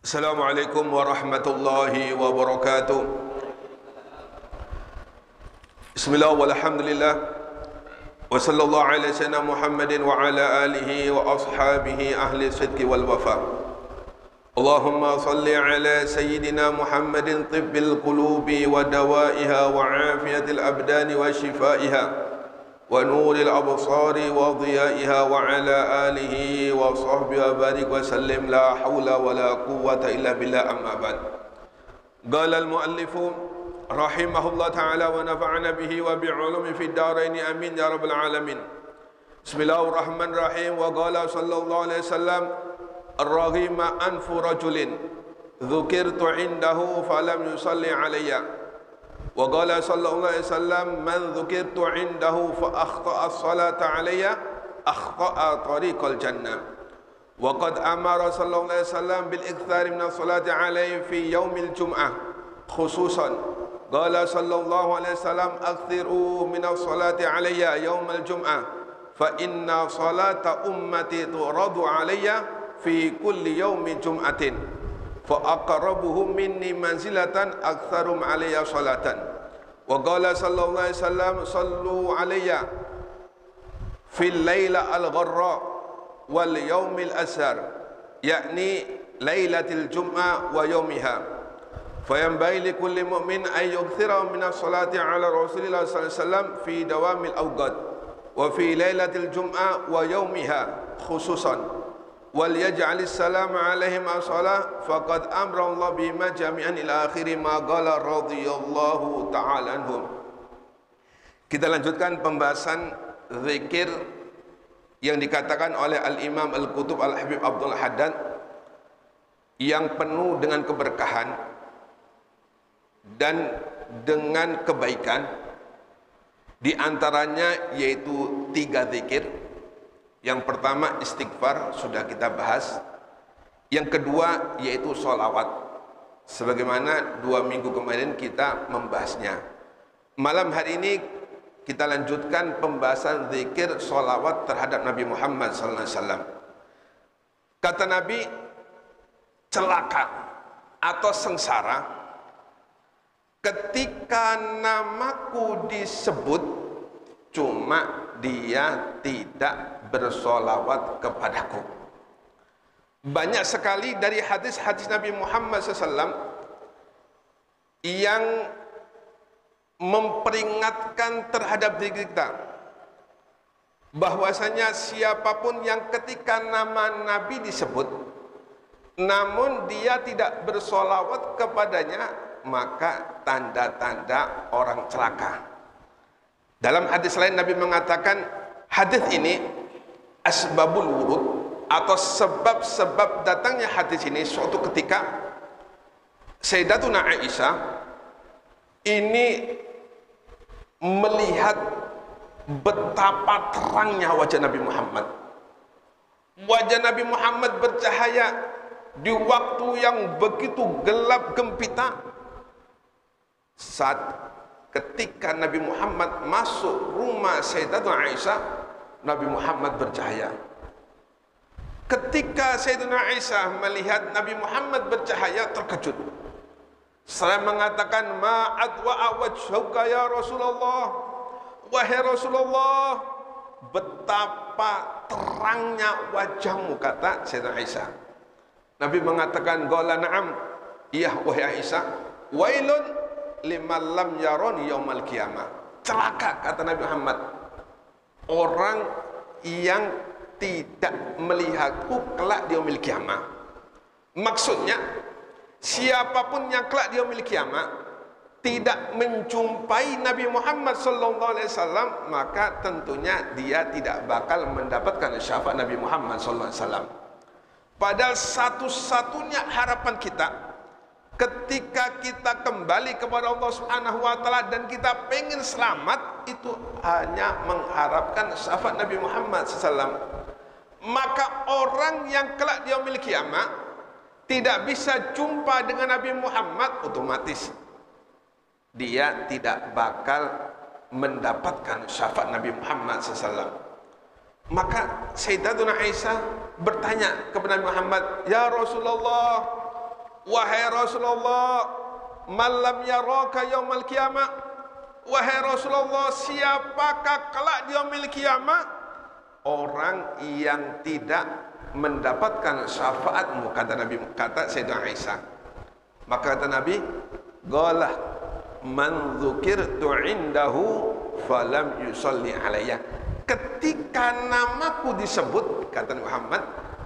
Assalamualaikum warahmatullahi wabarakatuh. Bismillah walhamdulillah wa sallallahu ala sayyidina Muhammadin wa ala alihi wa ashabihi ahli sidqi wal wafa. Allahumma salli ala sayyidina Muhammadin tibbil qulubi wa dawaiha wa afiyatil abdani wa shifaiha wa nuril absari wa dhiyaiha wa ala alihi wa sahbihi wa barik wa sallim la hawla wa la quwwata illa billah amma ba'd. Qala al-muallifu rahimahullah ta'ala wa nafa'ana bihi wa bi'ulumi fid darain amin ya rabbal alamin. Bismillahirrahmanirrahim. Wa qala sallallahu alaihi wasallam ar-raghima anfu rajulin dzukirtu indahu falam yusalli alayya. Wa qala sallallahu alaihi wasallam man dzukirtu indahu fa akhta'a as-salata alayya akhta'a tariqal jannah. Wa qad amara sallallahu alaihi wasallam bil ikthari min as-salati alayhi fi yaumil jum'ah khususan. Qala sallallahu alaihi wasallam akthiru min as-salati alayya yaumal jum'ah fa inna salata ummati turadu alayya fi kulli yaumi jum'atin fa aqrabuhum minni manzilatan aktsarum alayya salatan. Wa qala sallallahu alaihi wasallam sallu alayya fil laila al-gharra wal yaumil asar, yakni lailatul jum'ah wa yaumiha. Fayanbaghi li kulli mu'min an yukthira min as-salati ala Rasulillah sallallahu alaihi wasallam fi dawamil awqat wa fi lailatul jum'ah wa yaumiha khususan. Wal yaj'alis salam alaihim as-salah faqad amra Allah bima jami'an ila akhiri ma qala radhiyallahu ta'ala anhum. Kita lanjutkan pembahasan zikir yang dikatakan oleh Al-Imam Al-Qutub Al-Habib Abdul Haddad yang penuh dengan keberkahan dan dengan kebaikan, di antaranya yaitu 3 zikir. Yang pertama istighfar, sudah kita bahas. Yang kedua yaitu sholawat, sebagaimana 2 minggu kemarin kita membahasnya. Malam hari ini kita lanjutkan pembahasan zikir sholawat terhadap Nabi Muhammad SAW. Kata Nabi, celaka atau sengsara ketika namaku disebut cuma dia tidak bersolawat kepadaku. Banyak sekali dari hadis-hadis Nabi Muhammad SAW yang memperingatkan terhadap diri kita bahwasanya siapapun yang ketika nama Nabi disebut namun dia tidak bersolawat kepadanya, maka tanda-tanda orang celaka. Dalam hadis lain Nabi mengatakan, hadis ini asbabul wurud atau sebab-sebab datangnya hadis ini. Suatu ketika Sayyidatuna Aisyah ini melihat betapa terangnya wajah Nabi Muhammad. Wajah Nabi Muhammad bercahaya di waktu yang begitu gelap gempita. Saat ketika Nabi Muhammad masuk rumah Sayyidatuna Aisyah, Nabi Muhammad bercahaya. Ketika Sayyidatuna Aisyah melihat Nabi Muhammad bercahaya, terkejut. Saya mengatakan, ma'adwa'a wajhuka ya Rasulullah, wahai Rasulullah, betapa terangnya wajahmu, kata Sayyidatuna Aisyah. Nabi mengatakan, qala na'am, iya wahai Aisyah, wailun liman lam yaroni yaumal qiyamah. Celaka, kata Nabi Muhammad, orang yang tidak melihatku kelak di yaumil qiyamah. Maksudnya, siapapun yang kelak di yaumil qiyamah tidak menjumpai Nabi Muhammad SAW, maka tentunya dia tidak bakal mendapatkan syafaat Nabi Muhammad SAW. Padahal satu-satunya harapan kita ketika kita kembali kepada Allah Subhanahu wa taala dan kita pengen selamat, itu hanya mengharapkan syafaat Nabi Muhammad SAW. Maka orang yang kelak di yaumil qiyamah tidak bisa jumpa dengan Nabi Muhammad, otomatis dia tidak bakal mendapatkan syafaat Nabi Muhammad SAW. Maka Sayyidatuna Aisyah bertanya kepada Nabi Muhammad, ya Rasulullah, wahai Rasulullah, malam yaraka yaumal qiyamah, wahai Rasulullah, siapakah kelak di yaumil qiyamah? Orang yang tidak mendapatkan syafaatmu, kata Nabi, kata Sayyidah Aisyah. Maka kata Nabi, qala man dzukirtu indahu falam yusalli alayya. Ketika namaku disebut, kata Muhammad,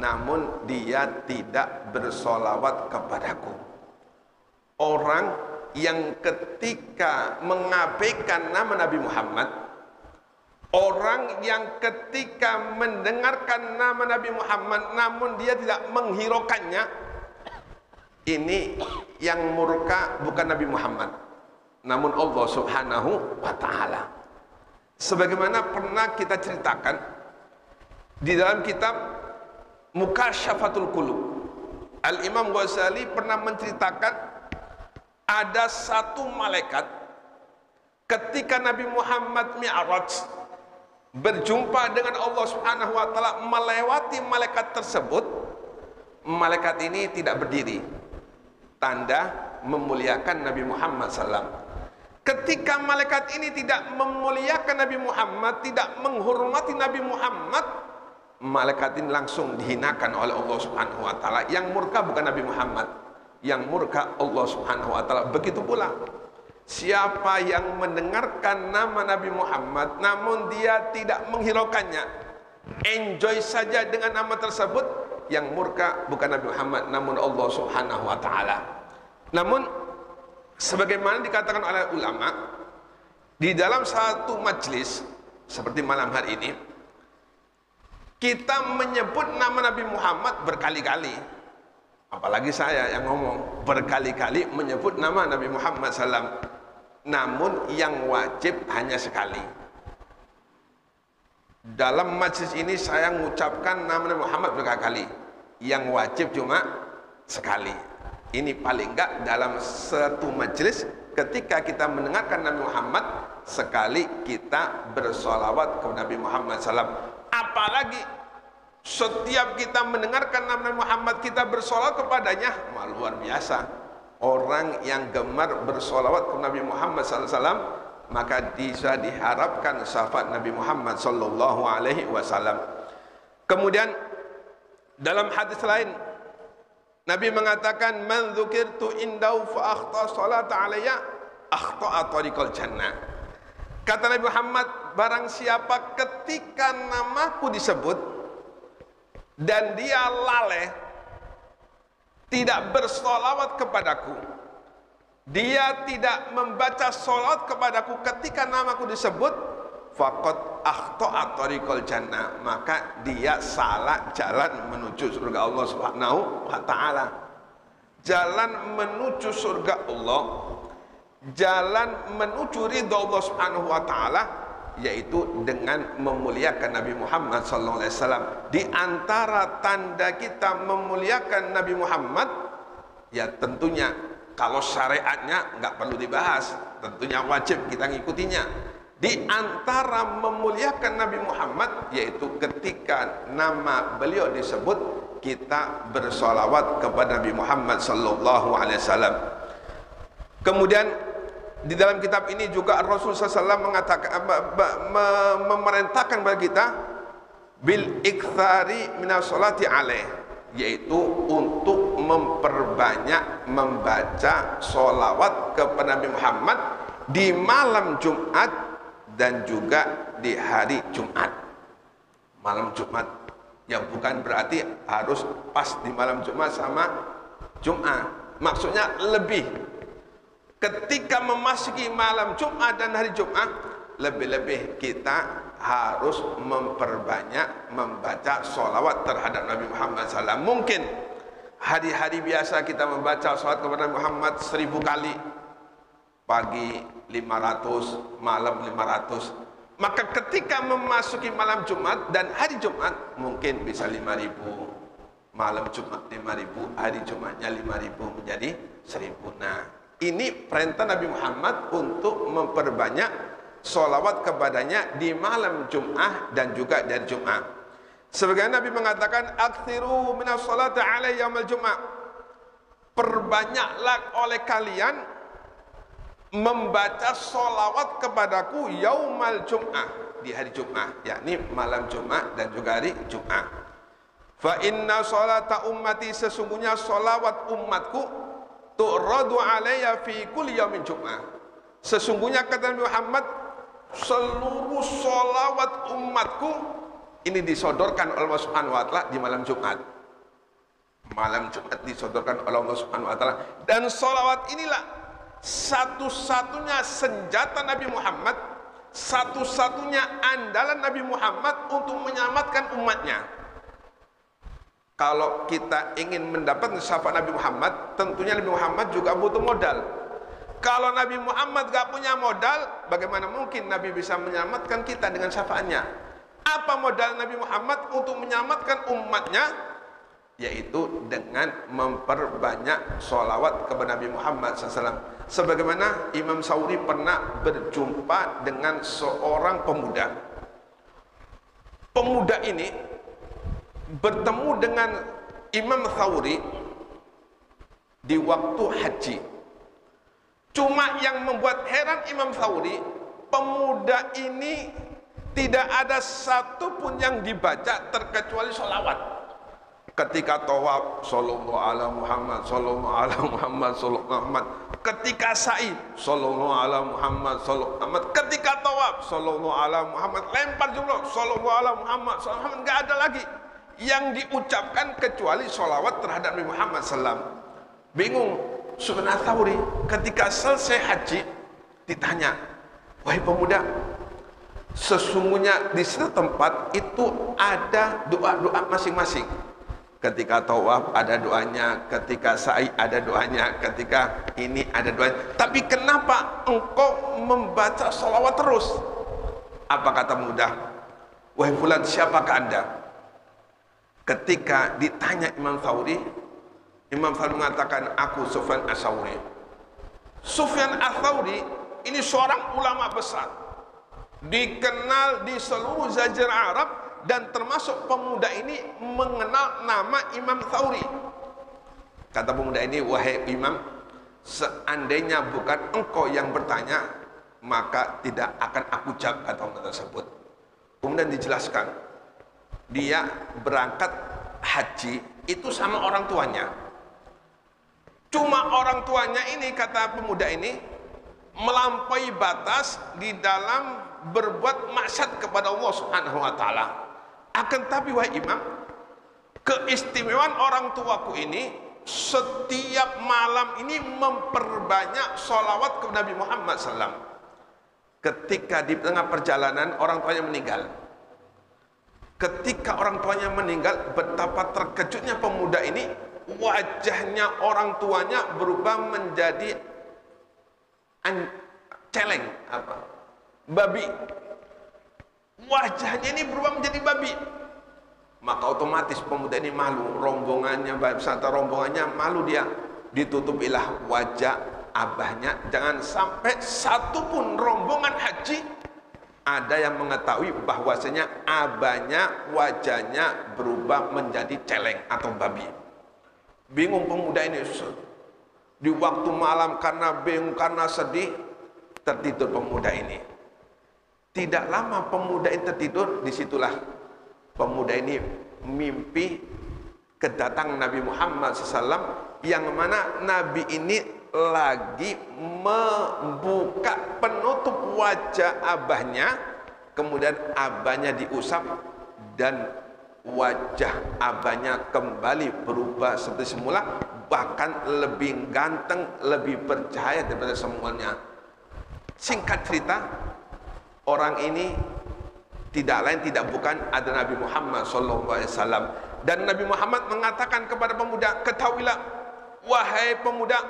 namun dia tidak bersolawat kepadaku. Orang yang ketika mengabaikan nama Nabi Muhammad, orang yang ketika mendengarkan nama Nabi Muhammad namun dia tidak menghiraukannya, ini yang murka bukan Nabi Muhammad, namun Allah Subhanahu wa ta'ala. Sebagaimana pernah kita ceritakan di dalam kitab Mukasyafatul Qulub, Al-Imam Ghazali pernah menceritakan ada satu malaikat ketika Nabi Muhammad Mi'raj berjumpa dengan Allah Subhanahu wa ta'ala, melewati malaikat tersebut. Malaikat ini tidak berdiri, tanda memuliakan Nabi Muhammad SAW. Ketika malaikat ini tidak memuliakan Nabi Muhammad, tidak menghormati Nabi Muhammad, malaikat ini langsung dihinakan oleh Allah Subhanahu wa ta'ala. Yang murka bukan Nabi Muhammad, yang murka Allah Subhanahu wa ta'ala. Begitu pula siapa yang mendengarkan nama Nabi Muhammad namun dia tidak menghiraukannya, enjoy saja dengan nama tersebut, yang murka bukan Nabi Muhammad namun Allah Subhanahu wa ta'ala. Namun sebagaimana dikatakan oleh ulama, di dalam satu majlis seperti malam hari ini, kita menyebut nama Nabi Muhammad berkali-kali. Apalagi saya yang ngomong berkali-kali menyebut nama Nabi Muhammad SAW. Namun yang wajib hanya sekali. Dalam majlis ini saya mengucapkan nama Nabi Muhammad berkali-kali. Yang wajib cuma sekali. Ini paling enggak dalam satu majlis ketika kita mendengarkan Nabi Muhammad, sekali kita bersolawat kepada Nabi Muhammad SAW. Apalagi setiap kita mendengarkan Nabi Muhammad kita bersolawat kepadanya, luar biasa. Orang yang gemar bersolawat kepada Nabi Muhammad SAW, maka bisa diharapkan syafaat Nabi Muhammad SAW. Kemudian dalam hadis lain Nabi mengatakan, man dzukirtu indahu fa akhta salata alayya akhta'a tariqal jannah. Kata Nabi Muhammad, barang siapa ketika namaku disebut dan dia lalai tidak bersolawat kepadaku, dia tidak membaca solawat kepadaku ketika namaku disebut, faqad akhta'a tariqal jannah, maka dia salah jalan menuju surga Allah Subhanahu wa ta'ala. Jalan menuju surga Allah, jalan menuju ridha Allah Subhanahu wa ta'ala, yaitu dengan memuliakan Nabi Muhammad SAW. Di antara tanda kita memuliakan Nabi Muhammad, ya tentunya kalau syariatnya nggak perlu dibahas, tentunya wajib kita ngikutinya. Di antara memuliakan Nabi Muhammad, yaitu ketika nama beliau disebut, kita bersolawat kepada Nabi Muhammad SAW. Kemudian di dalam kitab ini juga Rasulullah SAW mengatakan, memerintahkan kepada kita bil iktsari minas sholati alaih, yaitu untuk memperbanyak membaca solawat kepada Nabi Muhammad di malam Jumat dan juga di hari Jumat. Malam Jumat yang bukan berarti harus pas di malam Jumat sama Jumat, maksudnya lebih. Ketika memasuki malam Jumat dan hari Jumat, lebih-lebih kita harus memperbanyak membaca sholawat terhadap Nabi Muhammad SAW. Mungkin hari-hari biasa kita membaca sholawat kepada Nabi Muhammad 1000 kali, pagi 500, malam 500. Maka ketika memasuki malam Jumat dan hari Jumat, mungkin bisa 5000, malam Jumat 5000, hari Jumatnya 5000, menjadi 1000. Nah, ini perintah Nabi Muhammad untuk memperbanyak sholawat kepadanya di malam Jumat dan juga dari Jumat. Sebagaimana Nabi mengatakan, aktsiru minas sholati alaihi yaumal Jumat, perbanyaklah oleh kalian membaca sholawat kepadaku yaumal jum'ah, di hari Jum'ah, yakni malam Jum'ah dan juga hari Jum'ah. Fa inna sholata ummati, sesungguhnya sholawat umatku, tu'radu alayya fi kulli yaumin Jum'ah, sesungguhnya kata Nabi Muhammad, seluruh sholawat umatku ini disodorkan oleh Allah Subhanahu wa Ta'ala di malam Jumat. Malam Jumat disodorkan oleh Allah Subhanahu wa Ta'ala, dan sholawat inilah satu-satunya senjata Nabi Muhammad, satu-satunya andalan Nabi Muhammad untuk menyelamatkan umatnya. Kalau kita ingin mendapatkan syafaat Nabi Muhammad, tentunya Nabi Muhammad juga butuh modal. Kalau Nabi Muhammad gak punya modal, bagaimana mungkin Nabi bisa menyelamatkan kita dengan syafaatnya? Apa modal Nabi Muhammad untuk menyelamatkan umatnya? Yaitu dengan memperbanyak sholawat kepada Nabi Muhammad SAW. Sebagaimana Imam Sauri pernah berjumpa dengan seorang pemuda. Pemuda ini bertemu dengan Imam Sauri di waktu haji. Cuma yang membuat heran Imam Sauri, pemuda ini tidak ada satupun yang dibaca terkecuali sholawat. Ketika tawaf, sallallahu ala Muhammad, sallallahu ala Muhammad, sallallahu Muhammad. Ketika sa'i, sallallahu ala Muhammad, sallallahu Muhammad. Ketika tawaf, sallallahu ala Muhammad. Lempar jumlah, sallallahu ala Muhammad, sallallahu Muhammad. Enggak ada lagi yang diucapkan kecuali sholawat terhadap Nabi Muhammad sallam. Bingung Sufyan Ats-Tsauri ketika selesai haji, ditanya, wahai pemuda, sesungguhnya di setiap tempat itu ada doa-doa masing-masing. Ketika tawaf ada doanya, ketika sa'i ada doanya, ketika ini ada doanya. Tapi kenapa engkau membaca sholawat terus? Apa kata pemuda? Wahai fulan, siapakah anda? Ketika ditanya Imam Tsauri, Imam Tsauri mengatakan, aku Sufyan Ats-Tsauri. Sufyan Ats-Tsauri ini seorang ulama besar, dikenal di seluruh Jazirah Arab, dan termasuk pemuda ini mengenal nama Imam Tsauri. Kata pemuda ini, wahai Imam, seandainya bukan engkau yang bertanya, maka tidak akan aku jawab kata orang tersebut. Kemudian dijelaskan, dia berangkat haji itu sama orang tuanya. Cuma orang tuanya ini, kata pemuda ini, melampaui batas di dalam berbuat maksiat kepada Allah Subhanahu wa Ta'ala. Akan tapi wahai Imam, keistimewaan orang tuaku ini setiap malam ini memperbanyak sholawat kepada Nabi Muhammad SAW. Ketika di tengah perjalanan orang tuanya meninggal. Ketika orang tuanya meninggal, betapa terkejutnya pemuda ini. Wajahnya orang tuanya berubah menjadi celeng, babi. Wajahnya ini berubah menjadi babi. Maka otomatis pemuda ini malu, rombongannya, beserta rombongannya malu dia. Ditutupilah wajah abahnya. Jangan sampai satupun rombongan haji ada yang mengetahui bahwasanya abahnya wajahnya berubah menjadi celeng atau babi. Bingung pemuda ini. Di waktu malam karena bingung, karena sedih, tertidur pemuda ini. Tidak lama pemuda ini tertidur, disitulah pemuda ini mimpi kedatangan Nabi Muhammad SAW, yang mana Nabi ini lagi membuka penutup wajah abahnya, kemudian abahnya diusap dan wajah abahnya kembali berubah seperti semula, bahkan lebih ganteng, lebih bercahaya daripada semuanya. Singkat cerita, orang ini tidak lain tidak bukan ada Nabi Muhammad SAW. Dan Nabi Muhammad mengatakan kepada pemuda, ketahuilah wahai pemuda,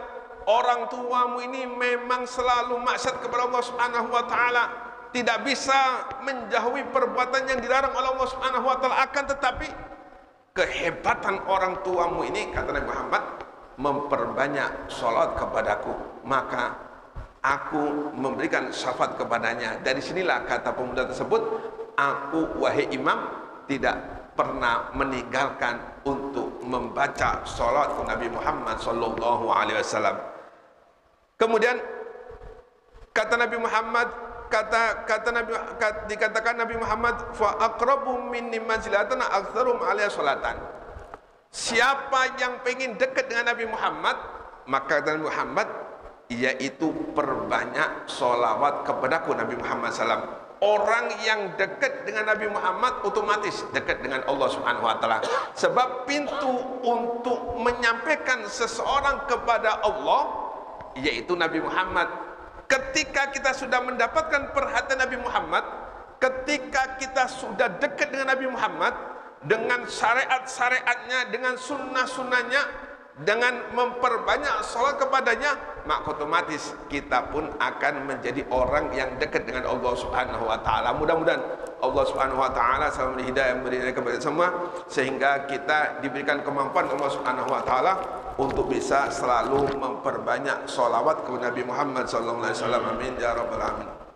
orang tuamu ini memang selalu maksiat kepada Allah Subhanahu wa Ta'ala, tidak bisa menjauhi perbuatan yang dilarang oleh Allah Subhanahu wa Ta'ala. Akan tetapi kehebatan orang tuamu ini, kata Nabi Muhammad, memperbanyak sholawat kepadaku, maka aku memberikan syafaat kepadanya. Dari sinilah kata pemuda tersebut, aku wahai Imam tidak pernah meninggalkan untuk membaca salawat ke Nabi Muhammad sallallahu alaihi wasallam. Kemudian kata Nabi Muhammad, dikatakan Nabi Muhammad, fa aqrabuhum minni manzilatan aktsarum alaihi salatan. Siapa yang pengen dekat dengan Nabi Muhammad, maka kata Nabi Muhammad, yaitu perbanyak solawat kepadaku Nabi Muhammad SAW. Orang yang dekat dengan Nabi Muhammad otomatis dekat dengan Allah Subhanahu Wa Taala. Sebab pintu untuk menyampaikan seseorang kepada Allah, yaitu Nabi Muhammad. Ketika kita sudah mendapatkan perhatian Nabi Muhammad, ketika kita sudah dekat dengan Nabi Muhammad, dengan syariat-syariatnya, dengan sunnah-sunnahnya, dengan memperbanyak salat kepadanya, maka otomatis kita pun akan menjadi orang yang dekat dengan Allah Subhanahu Wa Taala. Mudah-mudahan Allah Subhanahu Wa Taala selalu memberi hidayah, memberi kepada semua, sehingga kita diberikan kemampuan Allah Subhanahu Wa Taala untuk bisa selalu memperbanyak salawat kepada Nabi Muhammad sallallahu alaihi wasallam. Amin ya rabbal alamin.